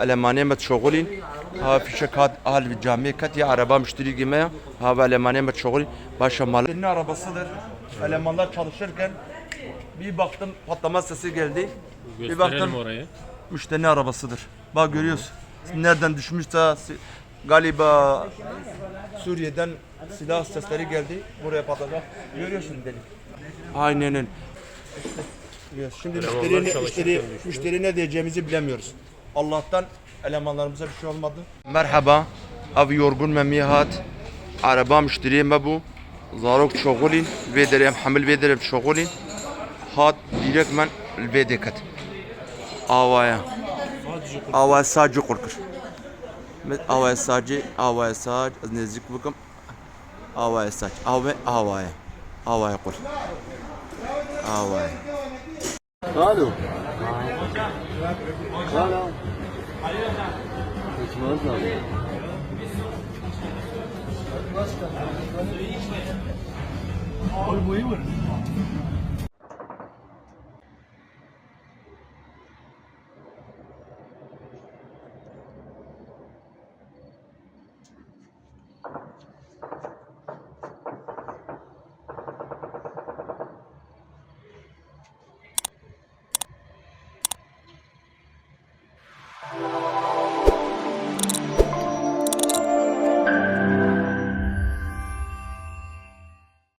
المانية متشغلين ها في شكات أهل الجامعة كتير عربة مشتري جماعة ها المانية متشغلين başa mal. Senin arabasıdır. Elemanlar çalışırken bir baktım patlama sesi geldi. Bir baktım orayı. müşterinin arabasıdır. Bak görüyorsun. Nereden düşmüşse galiba Suriye'den silah sesleri geldi. Buraya patlayacak. Görüyorsun delik. Aynen öyle. Şimdi müşteri ne diyeceğimizi bilemiyoruz. Allah'tan elemanlarımıza bir şey olmadı. Merhaba. Abi yorgun memihat. Araba müşteriye mebu. Zarok şoğulin. Vederim hamil vederim şoğulin. Hat direktmen vedekat. Avaya. Avaya sadece korkur. Avaya sadece az nezik bakım. Avaya sadece. Avaya kor. Avaya. Alo. Alo. Geçmez abi. Oy boyu var.